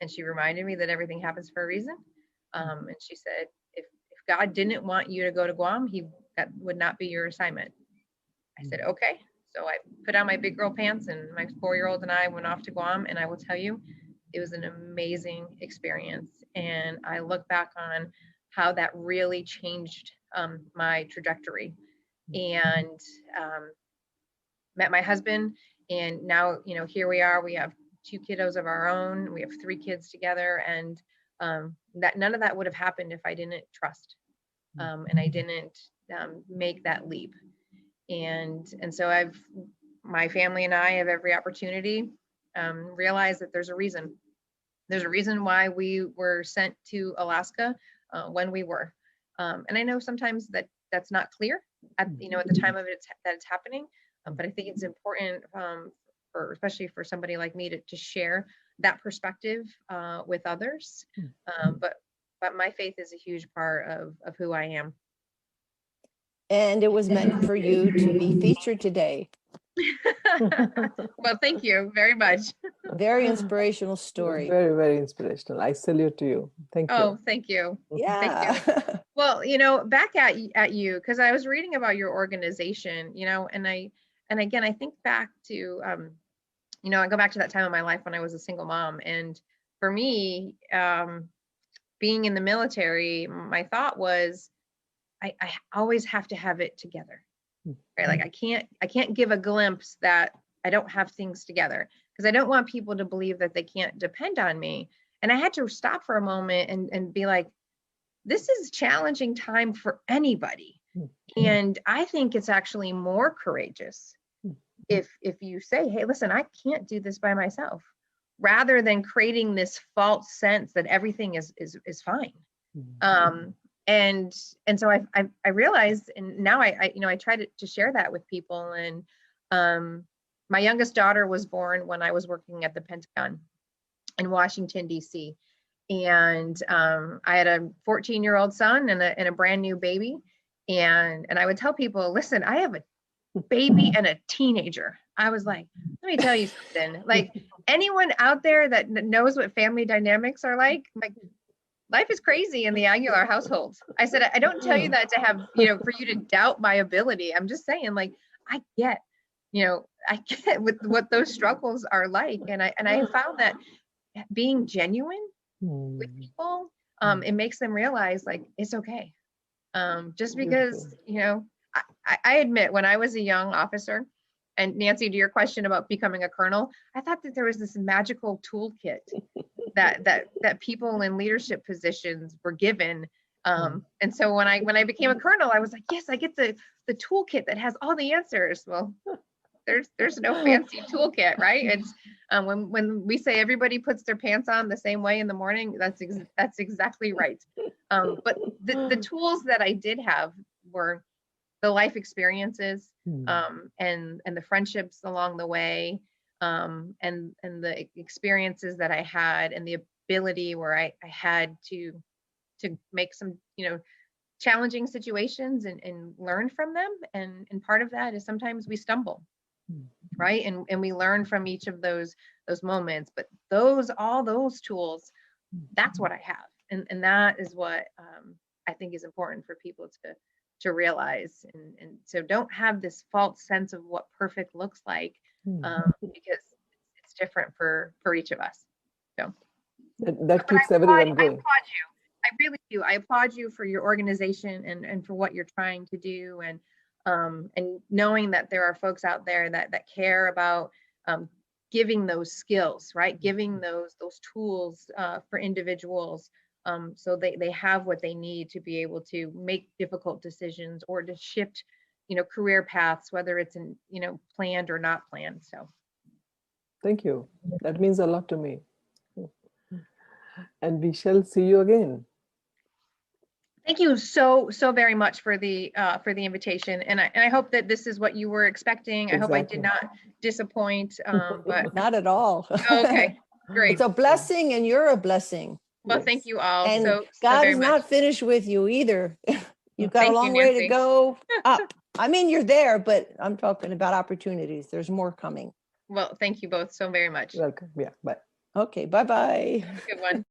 And she reminded me that everything happens for a reason. And she said, if God didn't want you to go to Guam, that would not be your assignment. I said, okay. So I put on my big girl pants, and my 4-year-old and I went off to Guam. And I will tell you, it was an amazing experience. And I look back on how that really changed my trajectory. And met my husband. And now, here we are. We have 2 kiddos of our own. We have 3 kids together. And that none of that would have happened if I didn't trust and I didn't make that leap. And so my family and I have every opportunity realized that there's a reason. There's a reason why we were sent to Alaska when we were. And I know sometimes that's not clear at the time of that it's happening. But I think it's important especially for somebody like me to share that perspective with others. But my faith is a huge part of who I am. And it was meant for you to be featured today. Well, thank you very much. Very inspirational story. Very, very inspirational. I salute to you. Thank you. Oh, thank you. Yeah. Thank you. Well, back at you, because I was reading about your organization, and again, I think back to, I go back to that time of my life when I was a single mom. And for me, being in the military, my thought was, I always have to have it together, right? Like I can't give a glimpse that I don't have things together, because I don't want people to believe that they can't depend on me. And I had to stop for a moment and be like, this is a challenging time for anybody. And I think it's actually more courageous if you say, hey, listen, I can't do this by myself, rather than creating this false sense that everything is fine. And so I realized, and now I try to share that with people. And my youngest daughter was born when I was working at the Pentagon in Washington, D.C. And I had a 14-year-old son and a brand new baby. And I would tell people, listen, I have a baby and a teenager. I was like, let me tell you something. Like, anyone out there that knows what family dynamics are like life is crazy in the Aguilar household. I said, I don't tell you that to have, for you to doubt my ability. I'm just saying, like, I get with what those struggles are like. And I found that being genuine with people, it makes them realize, like, it's okay. Just because, I admit, when I was a young officer, and Nancy, to your question about becoming a colonel, I thought that there was this magical toolkit that people in leadership positions were given. And so when I became a colonel, I was like, yes, I get the toolkit that has all the answers. Well, there's no fancy toolkit, right? It's when we say everybody puts their pants on the same way in the morning, that's exactly right. But the tools that I did have were the life experiences, and the friendships along the way, and the experiences that I had, and the ability where I had to make some, challenging situations and learn from them. And part of that is sometimes we stumble, right? And we learn from each of those moments. But all those tools, that's what I have. And that is what I think is important for people to realize. And so don't have this false sense of what perfect looks like, because it's different for each of us. So that keeps everyone going. I applaud you. I really do. I applaud you for your organization and for what you're trying to do, and knowing that there are folks out there that care about giving those skills, right? Giving those tools for individuals, so they have what they need to be able to make difficult decisions or to shift, career paths, whether it's planned or not planned. So thank you. That means a lot to me. And we shall see you again. Thank you so very much for the invitation, and I hope that this is what you were expecting. Exactly. I hope I did not disappoint. But not at all. Okay, great. It's a blessing, and you're a blessing. Well, yes. Thank you all. And God is not finished with you either. You've got a long way to go up. I mean, you're there, but I'm talking about opportunities. There's more coming. Well, thank you both so very much. Welcome. Yeah. Bye. Okay, bye-bye. Have a good one.